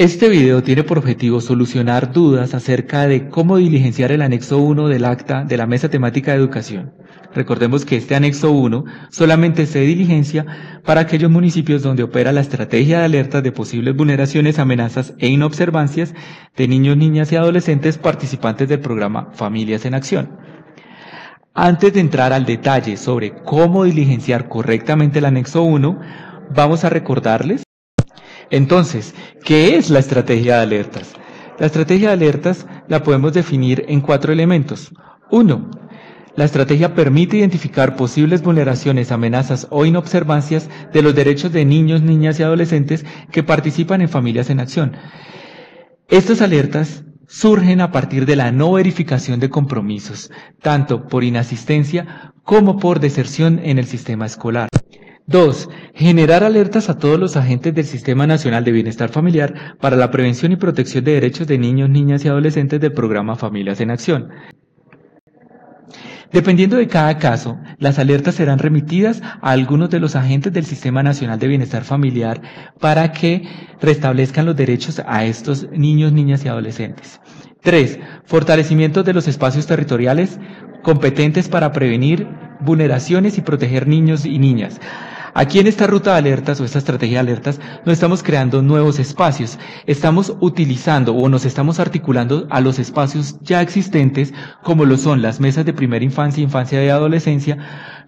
Este video tiene por objetivo solucionar dudas acerca de cómo diligenciar el anexo 1 del acta de la Mesa Temática de Educación. Recordemos que este anexo 1 solamente se diligencia para aquellos municipios donde opera la estrategia de alertas de posibles vulneraciones, amenazas e inobservancias de niños, niñas y adolescentes participantes del programa Familias en Acción. Antes de entrar al detalle sobre cómo diligenciar correctamente el anexo 1, vamos a recordarles. Entonces, ¿qué es la estrategia de alertas? La estrategia de alertas la podemos definir en 4 elementos. 1. La estrategia permite identificar posibles vulneraciones, amenazas o inobservancias de los derechos de niños, niñas y adolescentes que participan en Familias en Acción. Estas alertas surgen a partir de la no verificación de compromisos, tanto por inasistencia como por deserción en el sistema escolar. 2. Generar alertas a todos los agentes del Sistema Nacional de Bienestar Familiar para la prevención y protección de derechos de niños, niñas y adolescentes del programa Familias en Acción. Dependiendo de cada caso, las alertas serán remitidas a algunos de los agentes del Sistema Nacional de Bienestar Familiar para que restablezcan los derechos a estos niños, niñas y adolescentes. 3. Fortalecimiento de los espacios territoriales competentes para prevenir vulneraciones y proteger niños y niñas. Aquí en esta ruta de alertas o esta estrategia de alertas no estamos creando nuevos espacios, estamos utilizando o nos estamos articulando a los espacios ya existentes como lo son las mesas de primera infancia, infancia y adolescencia,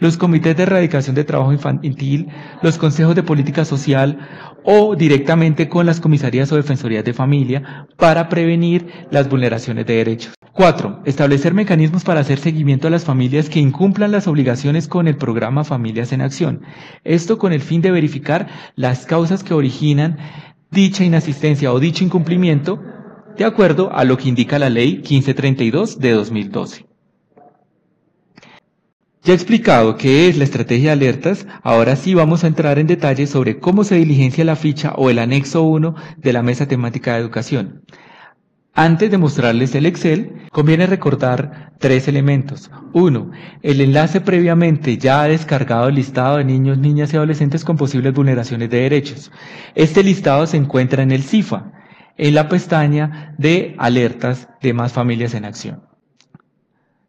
los comités de erradicación de trabajo infantil, los consejos de política social o directamente con las comisarías o defensorías de familia para prevenir las vulneraciones de derechos. 4. Establecer mecanismos para hacer seguimiento a las familias que incumplan las obligaciones con el programa Familias en Acción. Esto con el fin de verificar las causas que originan dicha inasistencia o dicho incumplimiento, de acuerdo a lo que indica la Ley 1532 de 2012. Ya he explicado qué es la estrategia de alertas, ahora sí vamos a entrar en detalle sobre cómo se diligencia la ficha o el anexo 1 de la Mesa Temática de Educación. Antes de mostrarles el Excel, conviene recordar 3 elementos. 1. El enlace previamente ya ha descargado el listado de niños, niñas y adolescentes con posibles vulneraciones de derechos. Este listado se encuentra en el CIFA, en la pestaña de alertas de Más Familias en Acción.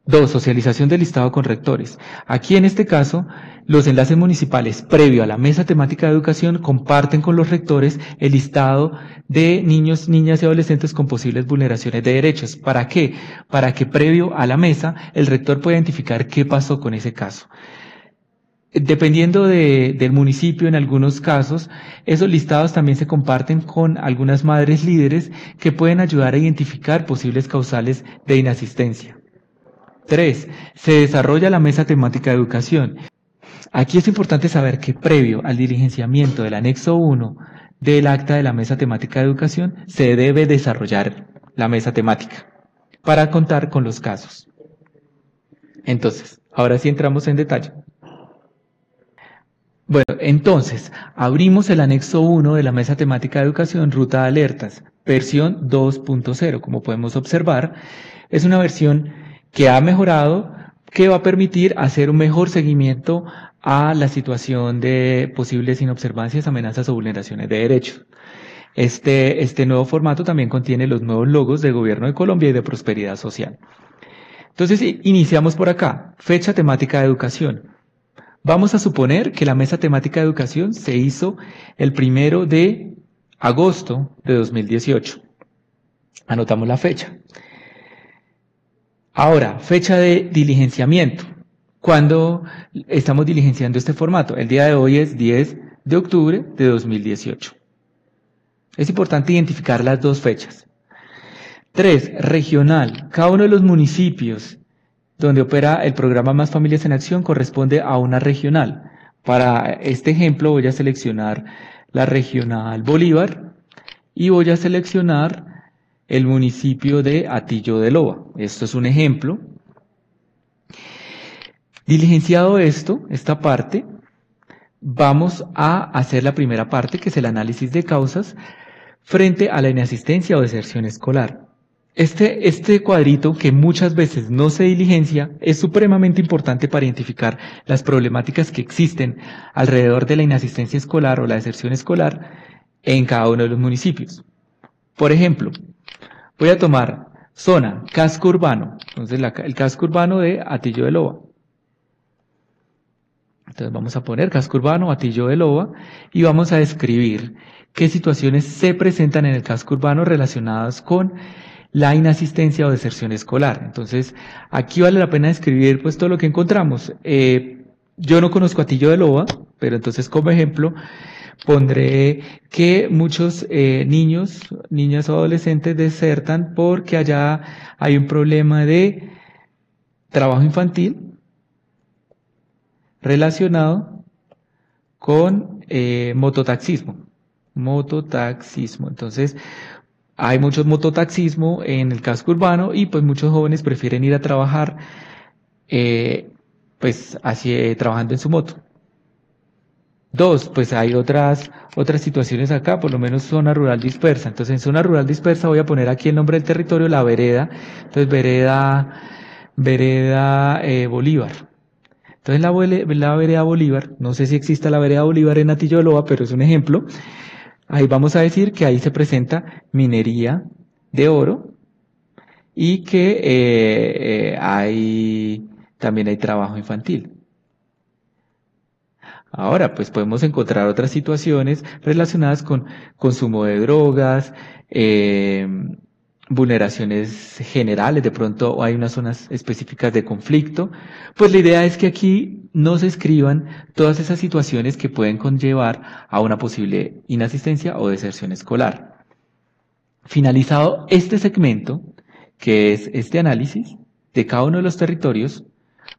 2. Socialización del listado con rectores. Aquí en este caso, los enlaces municipales previo a la Mesa Temática de Educación comparten con los rectores el listado de niños, niñas y adolescentes con posibles vulneraciones de derechos. ¿Para qué? Para que previo a la mesa el rector pueda identificar qué pasó con ese caso. Dependiendo del municipio, en algunos casos, esos listados también se comparten con algunas madres líderes que pueden ayudar a identificar posibles causales de inasistencia. 3. Se desarrolla la Mesa Temática de Educación. Aquí es importante saber que previo al diligenciamiento del anexo 1 del acta de la Mesa Temática de Educación se debe desarrollar la mesa temática para contar con los casos. Entonces, ahora sí entramos en detalle. Bueno, entonces, abrimos el anexo 1 de la Mesa Temática de Educación, Ruta de Alertas, versión 2.0. Como podemos observar, es una versión que ha mejorado, que va a permitir hacer un mejor seguimiento a la situación de posibles inobservancias, amenazas o vulneraciones de derechos. Este nuevo formato también contiene los nuevos logos del Gobierno de Colombia y de Prosperidad Social. Entonces, iniciamos por acá, fecha temática de educación. Vamos a suponer que la Mesa Temática de Educación se hizo el 1 de agosto de 2018. Anotamos la fecha. Ahora, fecha de diligenciamiento. ¿Cuándo estamos diligenciando este formato? El día de hoy es 10 de octubre de 2018. Es importante identificar las 2 fechas. 3. Regional. Cada uno de los municipios donde opera el programa Más Familias en Acción corresponde a una regional. Para este ejemplo voy a seleccionar la regional Bolívar y voy a seleccionar el municipio de Atillo de Loa. Esto es un ejemplo. Diligenciado esta parte, vamos a hacer la primera parte, que es el análisis de causas frente a la inasistencia o deserción escolar. Este cuadrito, que muchas veces no se diligencia, es supremamente importante para identificar las problemáticas que existen alrededor de la inasistencia escolar o la deserción escolar en cada uno de los municipios. Por ejemplo, voy a tomar zona, casco urbano. Entonces, el casco urbano de Hatillo de Loa. Entonces vamos a poner casco urbano, Hatillo de Loa, y vamos a describir qué situaciones se presentan en el casco urbano relacionadas con la inasistencia o deserción escolar. Entonces, aquí vale la pena describir pues todo lo que encontramos. Yo no conozco Hatillo de Loa, pero entonces como ejemplo pondré que muchos niños, niñas o adolescentes desertan porque allá hay un problema de trabajo infantil relacionado con mototaxismo. Entonces, hay mucho mototaxismo en el casco urbano y pues muchos jóvenes prefieren ir a trabajar pues así trabajando en su moto. Dos, pues hay otras situaciones acá, por lo menos zona rural dispersa. Entonces, en zona rural dispersa voy a poner aquí el nombre del territorio, la vereda. Entonces, vereda Bolívar. Entonces, la vereda Bolívar, no sé si exista la vereda Bolívar en Hatillo de Loa, pero es un ejemplo. Ahí vamos a decir que ahí se presenta minería de oro y que también hay trabajo infantil. Ahora, pues podemos encontrar otras situaciones relacionadas con consumo de drogas, vulneraciones generales, de pronto hay unas zonas específicas de conflicto. Pues la idea es que aquí no se escriban todas esas situaciones que pueden conllevar a una posible inasistencia o deserción escolar. Finalizado este segmento, que es este análisis de cada uno de los territorios,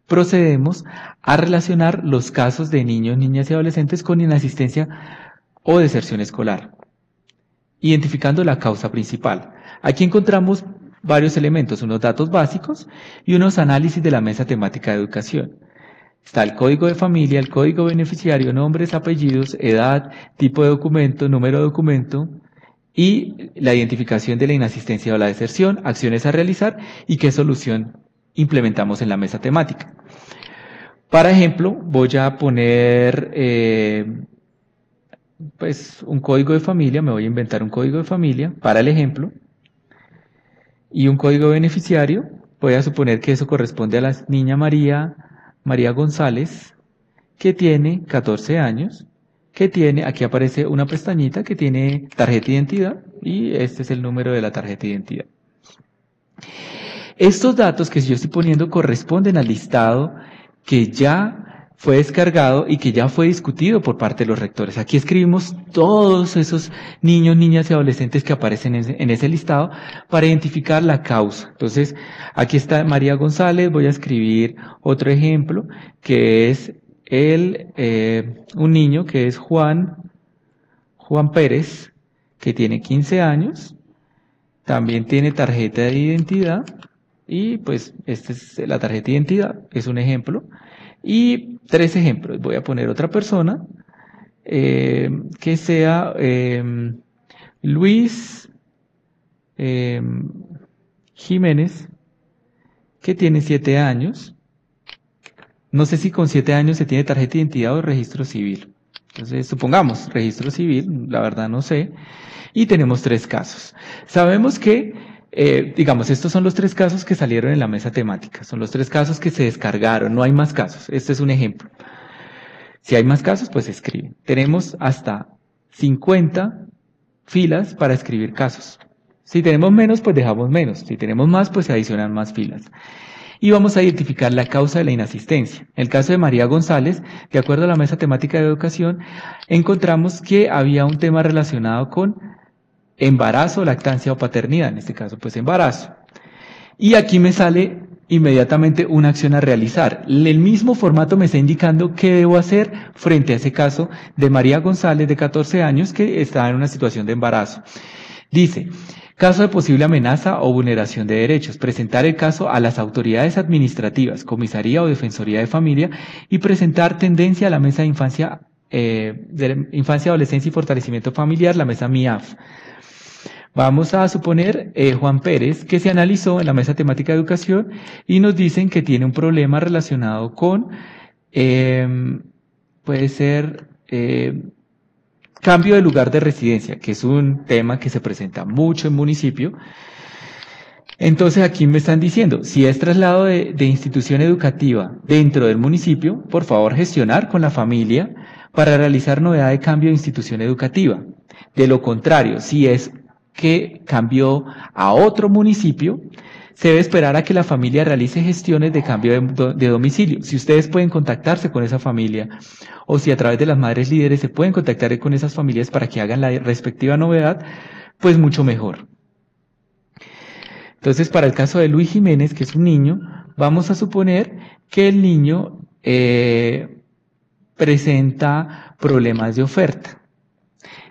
procedemos a relacionar los casos de niños, niñas y adolescentes con inasistencia o deserción escolar, identificando la causa principal. Aquí encontramos varios elementos, unos datos básicos y unos análisis de la mesa temática de educación. Está el código de familia, el código beneficiario, nombres, apellidos, edad, tipo de documento, número de documento y la identificación de la inasistencia o la deserción, acciones a realizar y qué solución implementamos en la mesa temática. Para ejemplo, voy a poner pues un código de familia, me voy a inventar un código de familia para el ejemplo y un código beneficiario. Voy a suponer que eso corresponde a la niña María González, que tiene 14 años, que tiene, aquí aparece una pestañita que tiene tarjeta de identidad y este es el número de la tarjeta de identidad. Estos datos que yo estoy poniendo corresponden al listado que ya fue descargado y que ya fue discutido por parte de los rectores. Aquí escribimos todos esos niños, niñas y adolescentes que aparecen en ese listado para identificar la causa. Entonces, aquí está María González, voy a escribir otro ejemplo que es un niño que es Juan Pérez, que tiene 15 años, también tiene tarjeta de identidad. Y pues esta es la tarjeta de identidad, es un ejemplo. Y 3 ejemplos. Voy a poner otra persona que sea Luis Jiménez, que tiene 7 años. No sé si con 7 años se tiene tarjeta de identidad o registro civil. Entonces, supongamos registro civil, la verdad no sé. Y tenemos 3 casos. Sabemos que digamos, estos son los 3 casos que salieron en la mesa temática, son los 3 casos que se descargaron, no hay más casos, este es un ejemplo. Si hay más casos, pues escriben. Tenemos hasta 50 filas para escribir casos. Si tenemos menos, pues dejamos menos. Si tenemos más, pues se adicionan más filas. Y vamos a identificar la causa de la inasistencia. En el caso de María González, de acuerdo a la mesa temática de educación, encontramos que había un tema relacionado con embarazo, lactancia o paternidad, en este caso pues embarazo. Y aquí me sale inmediatamente una acción a realizar. El mismo formato me está indicando qué debo hacer frente a ese caso de María González de 14 años que está en una situación de embarazo. Dice, caso de posible amenaza o vulneración de derechos, presentar el caso a las autoridades administrativas, comisaría o defensoría de familia y presentar tendencia a la mesa de infancia, adolescencia y fortalecimiento familiar, la mesa MIAF. Vamos a suponer Juan Pérez, que se analizó en la mesa temática de educación y nos dicen que tiene un problema relacionado con, puede ser Cambio de lugar de residencia, que es un tema que se presenta mucho en municipio. Entonces aquí me están diciendo, si es traslado de institución educativa dentro del municipio, por favor gestionar con la familia para realizar novedad de cambio de institución educativa. De lo contrario, si es que cambió a otro municipio, se debe esperar a que la familia realice gestiones de cambio de domicilio. Si ustedes pueden contactarse con esa familia o si a través de las madres líderes se pueden contactar con esas familias para que hagan la respectiva novedad, pues mucho mejor. Entonces, para el caso de Luis Jiménez, que es un niño, vamos a suponer que el niño presenta problemas de oferta.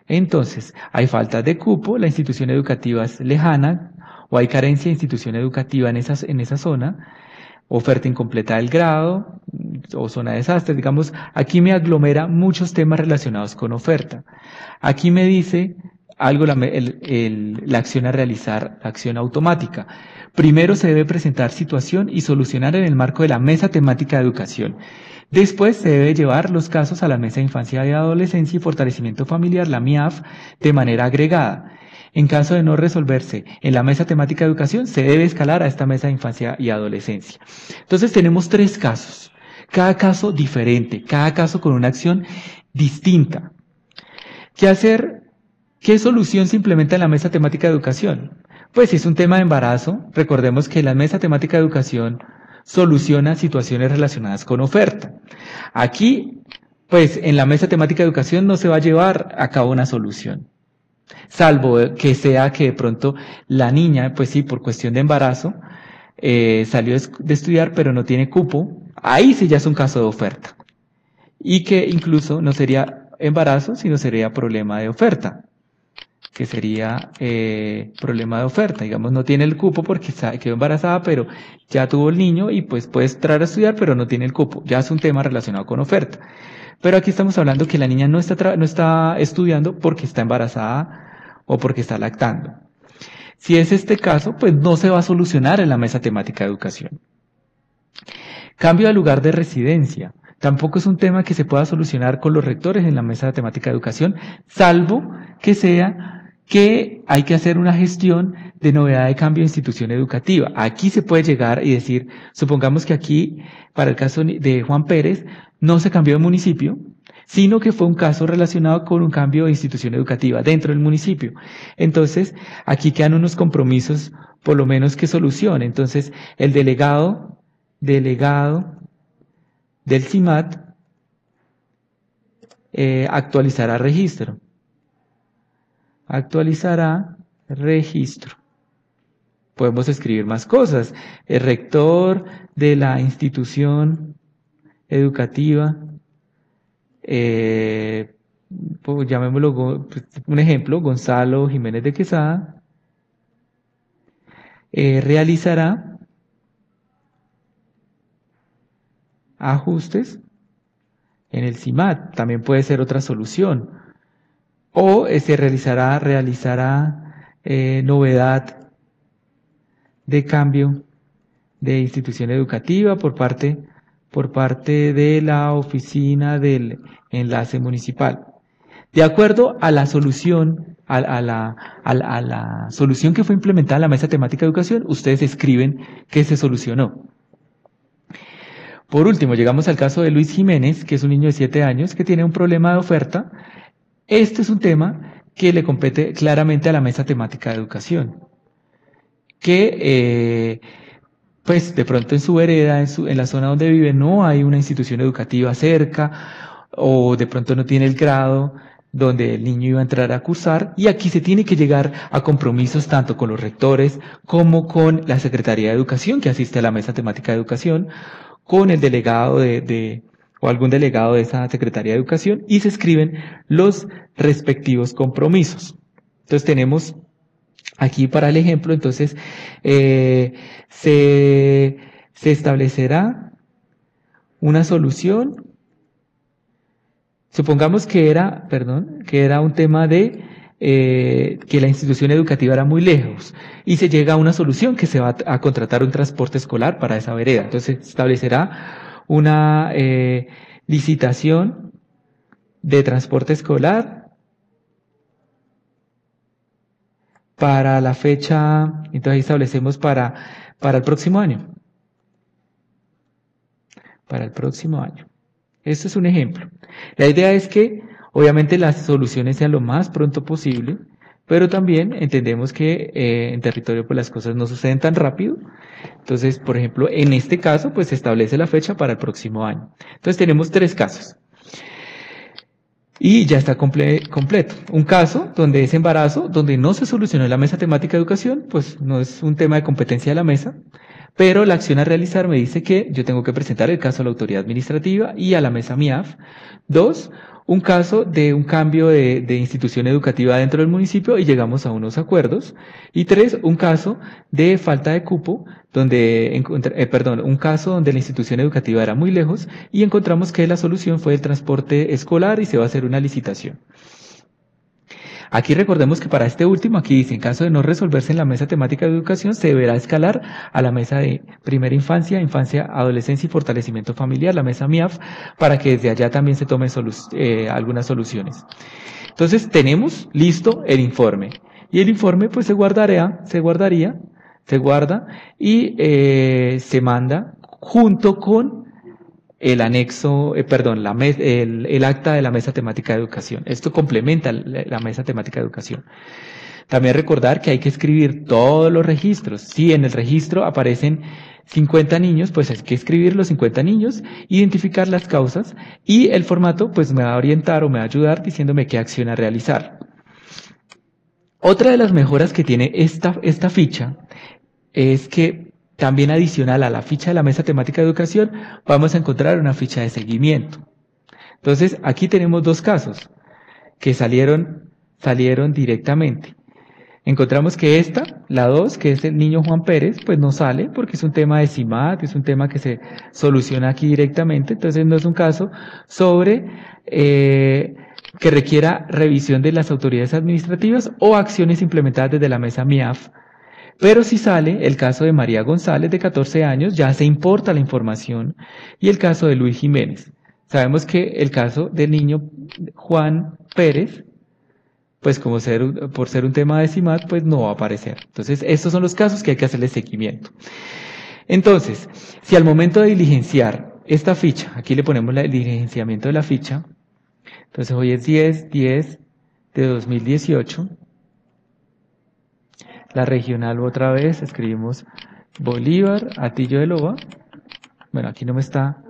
Entonces, hay falta de cupo, la institución educativa es lejana, o hay carencia de institución educativa en esa zona, oferta incompleta del grado, o zona de desastre, digamos, aquí me aglomera muchos temas relacionados con oferta. Aquí me dice algo, la acción a realizar, la acción automática. Primero se debe presentar situación y solucionar en el marco de la mesa temática de educación. Después se debe llevar los casos a la mesa de infancia y adolescencia y fortalecimiento familiar, la MIAF, de manera agregada. En caso de no resolverse en la mesa temática de educación, se debe escalar a esta mesa de infancia y adolescencia. Entonces tenemos 3 casos, cada caso diferente, cada caso con una acción distinta. ¿Qué hacer? ¿Qué solución se implementa en la mesa temática de educación? Pues si es un tema de embarazo, recordemos que la mesa temática de educación soluciona situaciones relacionadas con oferta. Aquí, pues en la mesa temática de educación no se va a llevar a cabo una solución, salvo que sea que de pronto la niña, pues sí, por cuestión de embarazo, salió de estudiar pero no tiene cupo, ahí sí ya es un caso de oferta. Y que incluso no sería embarazo, sino sería problema de oferta, que sería problema de oferta, digamos, no tiene el cupo porque quedó embarazada, pero ya tuvo el niño y pues puede entrar a estudiar, pero no tiene el cupo, ya es un tema relacionado con oferta. Pero aquí estamos hablando que la niña no está estudiando porque está embarazada o porque está lactando. Si es este caso, pues no se va a solucionar en la mesa temática de educación. Cambio de lugar de residencia. Tampoco es un tema que se pueda solucionar con los rectores en la mesa temática de educación, salvo que sea que hay que hacer una gestión de novedad de cambio de institución educativa. Aquí se puede llegar y decir, supongamos que aquí, para el caso de Juan Pérez, no se cambió de municipio, sino que fue un caso relacionado con un cambio de institución educativa dentro del municipio. Entonces, aquí quedan unos compromisos, por lo menos que solución. Entonces, el delegado del CIMAT actualizará registro. Podemos escribir más cosas. El rector de la institución educativa, pues llamémoslo, un ejemplo, Gonzalo Jiménez de Quesada, realizará ajustes en el CIMAT. También puede ser otra solución. O se realizará novedad de cambio de institución educativa por parte de la oficina del enlace municipal. De acuerdo a la solución, a la solución que fue implementada en la mesa temática de educación, ustedes escriben que se solucionó. Por último, llegamos al caso de Luis Jiménez, que es un niño de 7 años que tiene un problema de oferta. Este es un tema que le compete claramente a la mesa temática de educación, que pues de pronto en su vereda, en la zona donde vive, no hay una institución educativa cerca, o de pronto no tiene el grado donde el niño iba a entrar a cursar, y aquí se tiene que llegar a compromisos tanto con los rectores como con la Secretaría de Educación, que asiste a la mesa temática de educación, con el delegado o algún delegado de esa Secretaría de Educación, y se escriben los respectivos compromisos. Entonces tenemos aquí para el ejemplo, entonces se establecerá una solución. Supongamos que era un tema de que la institución educativa era muy lejos y se llega a una solución que se va a contratar un transporte escolar para esa vereda. Entonces se establecerá una licitación de transporte escolar para la fecha, entonces ahí establecemos para el próximo año. Para el próximo año. Este es un ejemplo. La idea es que obviamente las soluciones sean lo más pronto posible, pero también entendemos que en territorio pues las cosas no suceden tan rápido. Entonces, por ejemplo, en este caso pues se establece la fecha para el próximo año. Entonces tenemos 3 casos. Y ya está completo. Un caso donde es embarazo, donde no se solucionó en la mesa temática de educación, pues no es un tema de competencia de la mesa, pero la acción a realizar me dice que yo tengo que presentar el caso a la autoridad administrativa y a la mesa MIAF. 2, un caso de un cambio de institución educativa dentro del municipio y llegamos a unos acuerdos. Y 3, un caso de falta de cupo, un caso donde la institución educativa era muy lejos y encontramos que la solución fue el transporte escolar y se va a hacer una licitación. Aquí recordemos que para este último, aquí dice, en caso de no resolverse en la mesa temática de educación, se deberá escalar a la mesa de primera infancia, infancia, adolescencia y fortalecimiento familiar, la mesa MIAF, para que desde allá también se tomen algunas soluciones. Entonces, tenemos listo el informe. Y el informe, pues, se guarda y se manda junto con el anexo, el acta de la mesa temática de educación. Esto complementa la mesa temática de educación. También recordar que hay que escribir todos los registros. Si en el registro aparecen 50 niños, pues hay que escribir los 50 niños, identificar las causas y el formato pues me va a orientar o me va a ayudar diciéndome qué acción a realizar. Otra de las mejoras que tiene esta ficha es que también adicional a la ficha de la mesa temática de educación, vamos a encontrar una ficha de seguimiento. Entonces, aquí tenemos 2 casos que salieron directamente. Encontramos que la 2, que es el niño Juan Pérez, pues no sale porque es un tema de CIMAT, es un tema que se soluciona aquí directamente, entonces no es un caso sobre que requiera revisión de las autoridades administrativas o acciones implementadas desde la mesa MIAF. Pero si sale el caso de María González, de 14 años, ya se importa la información, y el caso de Luis Jiménez. Sabemos que el caso del niño Juan Pérez, pues por ser un tema de CIMAT, pues no va a aparecer. Entonces, estos son los casos que hay que hacerle seguimiento. Entonces, si al momento de diligenciar esta ficha, aquí le ponemos el diligenciamiento de la ficha, entonces hoy es 10/10 de 2018, la regional otra vez, escribimos Bolívar, Atillo de Loba. Bueno, aquí no me está,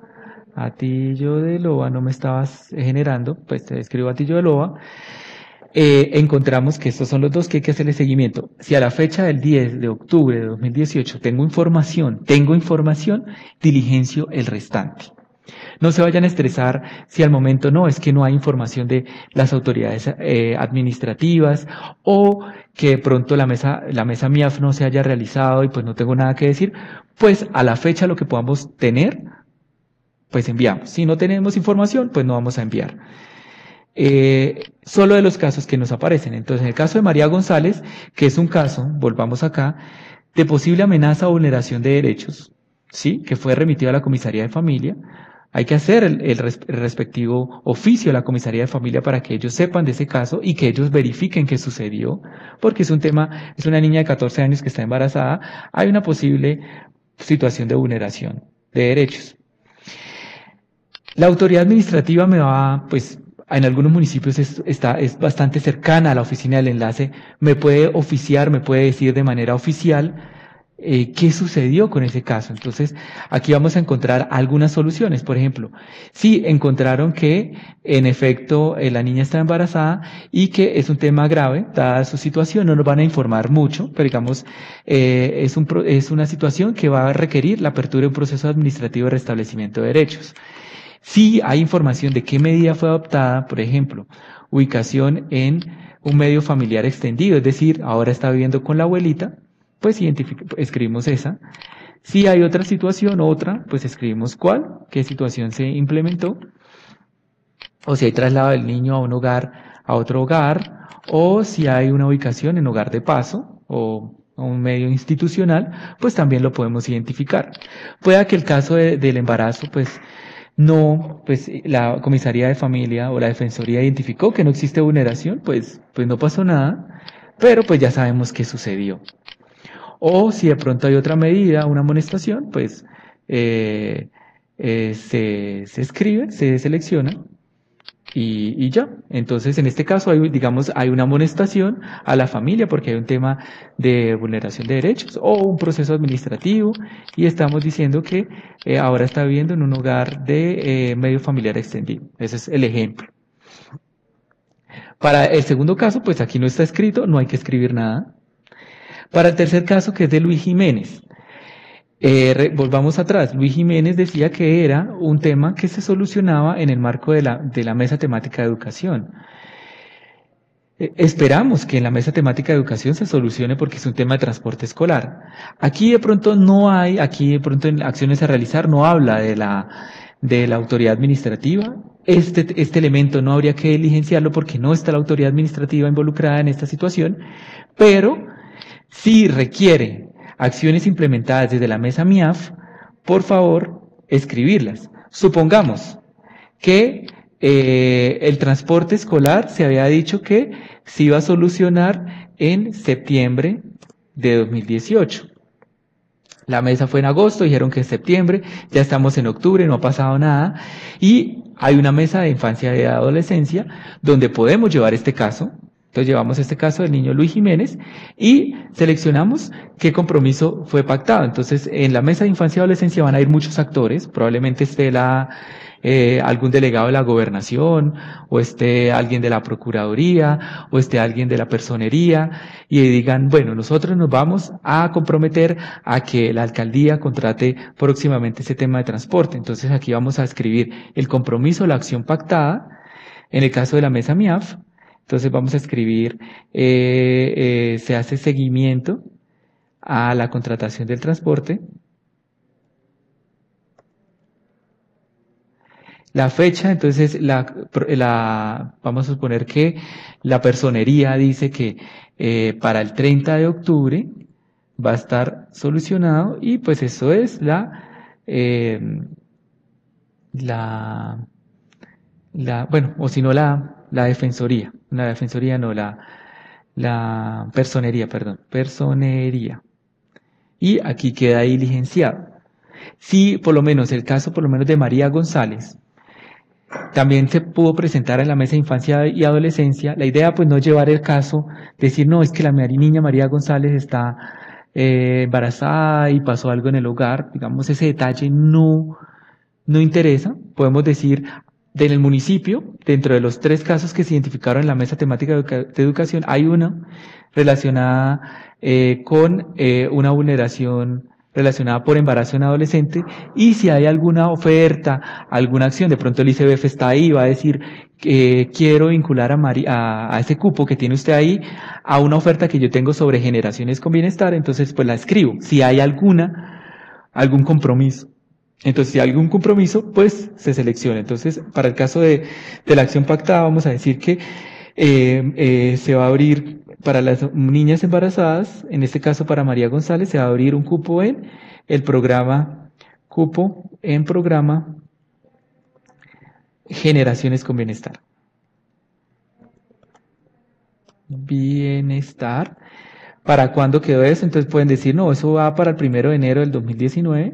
Atillo de Loba no me estaba generando, pues escribo Atillo de Loba. Encontramos que estos son los 2 que hay que hacerle seguimiento. Si a la fecha del 10 de octubre de 2018 tengo información, diligencio el restante. No se vayan a estresar si al momento es que no hay información de las autoridades administrativas o que de pronto la mesa MIAF no se haya realizado y pues no tengo nada que decir, pues a la fecha lo que podamos tener, pues enviamos. Si no tenemos información, pues no vamos a enviar. Solo de los casos que nos aparecen. Entonces, en el caso de María González, que es un caso, volvamos acá, de posible amenaza o vulneración de derechos, ¿sí? Que fue remitido a la comisaría de familia. Hay que hacer el respectivo oficio a la comisaría de familia para que ellos sepan de ese caso y que ellos verifiquen qué sucedió, porque es una niña de 14 años que está embarazada, hay una posible situación de vulneración de derechos. La autoridad administrativa en algunos municipios es bastante cercana a la oficina del enlace, me puede decir de manera oficial qué sucedió con ese caso. Entonces, aquí vamos a encontrar algunas soluciones. Por ejemplo, si encontraron que en efecto la niña está embarazada y que es un tema grave, dada su situación, no nos van a informar mucho, pero digamos, es una situación que va a requerir la apertura de un proceso administrativo de restablecimiento de derechos. Si hay información de qué medida fue adoptada, por ejemplo, ubicación en un medio familiar extendido, es decir, ahora está viviendo con la abuelita, pues escribimos esa. Si hay otra situación, pues escribimos cuál, qué situación se implementó, o si hay traslado del niño a otro hogar, o si hay una ubicación en hogar de paso, o un medio institucional, pues también lo podemos identificar. Pueda que el caso del embarazo, pues la comisaría de familia o la defensoría identificó que no existe vulneración, pues no pasó nada. pero pues ya sabemos qué sucedió. O si de pronto hay otra medida, una amonestación, pues se escribe, se selecciona y ya. Entonces, en este caso, digamos, hay una amonestación a la familia porque hay un tema de vulneración de derechos o un proceso administrativo y estamos diciendo que ahora está viviendo en un hogar de medio familiar extendido. Ese es el ejemplo. Para el segundo caso, pues aquí no está escrito, no hay que escribir nada. Para el tercer caso, que es de Luis Jiménez. Volvamos atrás. Luis Jiménez decía que era un tema que se solucionaba en el marco de la mesa temática de educación. Esperamos que en la mesa temática de educación se solucione porque es un tema de transporte escolar. Aquí de pronto no hay, aquí de pronto en acciones a realizar no habla de la autoridad administrativa. Este elemento no habría que diligenciarlo porque no está la autoridad administrativa involucrada en esta situación, pero si requiere acciones implementadas desde la mesa MIAF, por favor, escribirlas. Supongamos que el transporte escolar se había dicho que se iba a solucionar en septiembre de 2018. La mesa fue en agosto, dijeron que en septiembre, ya estamos en octubre, no ha pasado nada, y hay una mesa de infancia y de adolescencia donde podemos llevar este caso. Entonces llevamos este caso del niño Luis Jiménez y seleccionamos qué compromiso fue pactado. Entonces en la mesa de infancia y adolescencia van a ir muchos actores, probablemente esté algún delegado de la gobernación, o esté alguien de la procuraduría, o esté alguien de la personería, y digan, bueno, nosotros nos vamos a comprometer a que la alcaldía contrate próximamente ese tema de transporte. Entonces aquí vamos a escribir el compromiso, la acción pactada, en el caso de la mesa MIAF. Entonces vamos a escribir, se hace seguimiento a la contratación del transporte. La fecha, entonces, vamos a suponer que la personería dice que para el 30 de octubre va a estar solucionado y pues eso es bueno, o si no la defensoría, la defensoría no, la personería, perdón, personería. Y aquí queda diligenciado. Si por lo menos el caso por lo menos de María González también se pudo presentar en la mesa de infancia y adolescencia, la idea pues no llevar el caso, decir no, es que la niña María González está embarazada y pasó algo en el hogar, digamos ese detalle no interesa, podemos decir en el municipio, dentro de los 3 casos que se identificaron en la mesa temática de educación, hay una relacionada con una vulneración relacionada por embarazo en adolescente, y si hay alguna oferta, alguna acción, de pronto el ICBF está ahí, va a decir, quiero vincular a ese cupo que tiene usted ahí, a una oferta que yo tengo sobre generaciones con bienestar, entonces pues la escribo, si hay algún compromiso. Entonces, si hay algún compromiso, pues se selecciona. Entonces, para el caso de la acción pactada, vamos a decir que se va a abrir para las niñas embarazadas, en este caso para María González, se va a abrir un cupo en el programa, programa Generaciones con Bienestar. Bienestar. ¿Para cuándo quedó eso? Entonces pueden decir, no, eso va para el 1 de enero del 2019.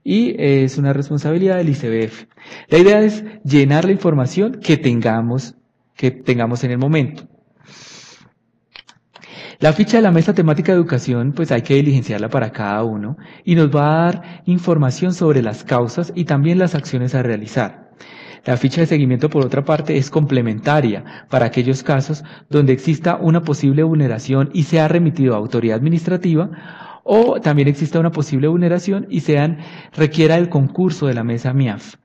Y es una responsabilidad del ICBF. La idea es llenar la información que tengamos en el momento. La ficha de la mesa temática de educación, pues hay que diligenciarla para cada uno y nos va a dar información sobre las causas y también las acciones a realizar. La ficha de seguimiento, por otra parte, es complementaria para aquellos casos donde exista una posible vulneración y sea remitido a autoridad administrativa, o también exista una posible vulneración y requiera el concurso de la mesa MIAF.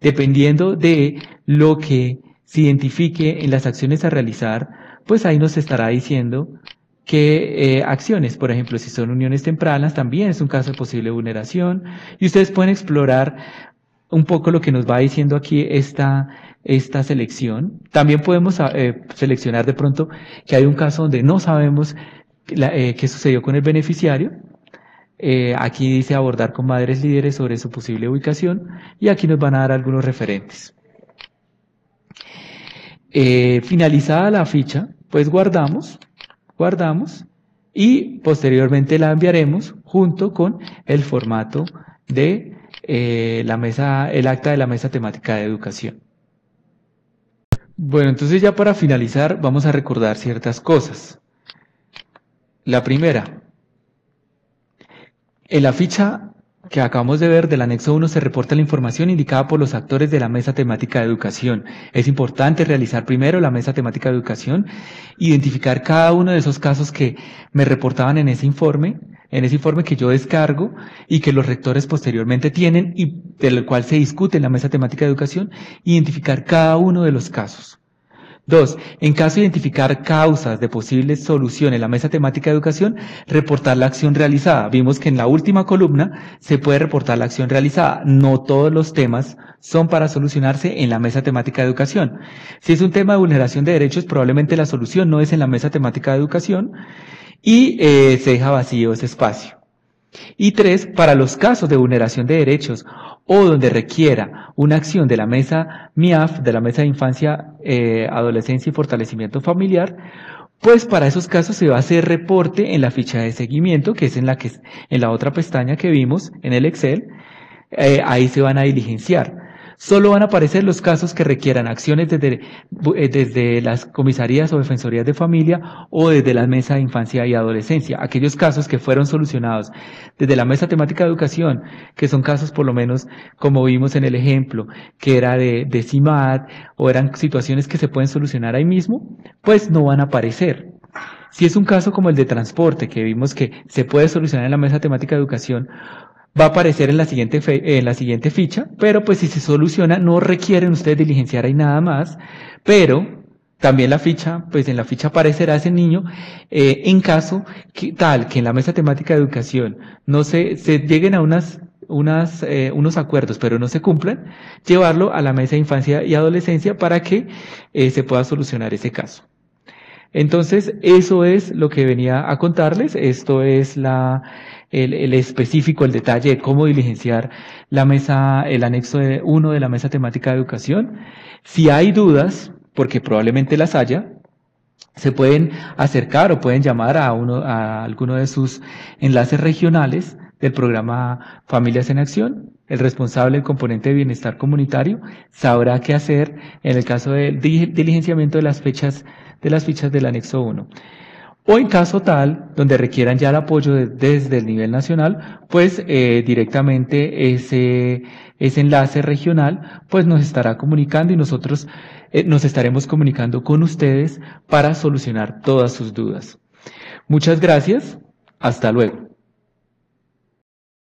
Dependiendo de lo que se identifique en las acciones a realizar, pues ahí nos estará diciendo qué acciones, por ejemplo, si son uniones tempranas, también es un caso de posible vulneración, y ustedes pueden explorar un poco lo que nos va diciendo aquí esta selección. También podemos seleccionar de pronto que hay un caso donde no sabemos qué sucedió con el beneficiario. Aquí dice abordar con madres líderes sobre su posible ubicación y aquí nos van a dar algunos referentes. Finalizada la ficha, pues guardamos guardamos y posteriormente la enviaremos junto con el formato de el acta de la mesa temática de educación. Bueno, entonces ya para finalizar vamos a recordar ciertas cosas. La primera, en la ficha que acabamos de ver del anexo 1 se reporta la información indicada por los actores de la mesa temática de educación. Es importante realizar primero la mesa temática de educación, identificar cada uno de esos casos que me reportaban en ese informe que yo descargo y que los rectores posteriormente tienen y del cual se discute en la mesa temática de educación, identificar cada uno de los casos. 2. En caso de identificar causas de posible solución en la mesa temática de educación, reportar la acción realizada. Vimos que en la última columna se puede reportar la acción realizada. No todos los temas son para solucionarse en la mesa temática de educación. Si es un tema de vulneración de derechos, probablemente la solución no es en la mesa temática de educación y se deja vacío ese espacio. Y 3, para los casos de vulneración de derechos o donde requiera una acción de la mesa MIAF, de la Mesa de Infancia, Adolescencia y Fortalecimiento Familiar, pues para esos casos se va a hacer reporte en la ficha de seguimiento, que es en la otra pestaña que vimos en el Excel, ahí se van a diligenciar. Solo van a aparecer los casos que requieran acciones desde las comisarías o defensorías de familia o desde la mesa de infancia y adolescencia. Aquellos casos que fueron solucionados desde la mesa temática de educación, que son casos por lo menos como vimos en el ejemplo, que era de CIMAD o eran situaciones que se pueden solucionar ahí mismo, pues no van a aparecer. Si es un caso como el de transporte, que vimos que se puede solucionar en la mesa temática de educación, va a aparecer en la siguiente ficha, pero pues si se soluciona no requieren ustedes diligenciar ahí nada más, pero también la ficha, pues en la ficha aparecerá ese niño en caso que en la mesa temática de educación no se lleguen a unos acuerdos, pero no se cumplan, llevarlo a la mesa de infancia y adolescencia para que se pueda solucionar ese caso. Entonces, eso es lo que venía a contarles. Esto es el específico, el detalle de cómo diligenciar el anexo 1 de la mesa temática de educación. Si hay dudas, porque probablemente las haya, se pueden acercar o pueden llamar a alguno de sus enlaces regionales del programa Familias en Acción. El responsable del componente de bienestar comunitario sabrá qué hacer en el caso del diligenciamiento de las fichas del anexo 1. O en caso tal, donde requieran ya el apoyo desde el nivel nacional, pues directamente ese enlace regional pues nos estará comunicando y nosotros nos estaremos comunicando con ustedes para solucionar todas sus dudas. Muchas gracias, hasta luego.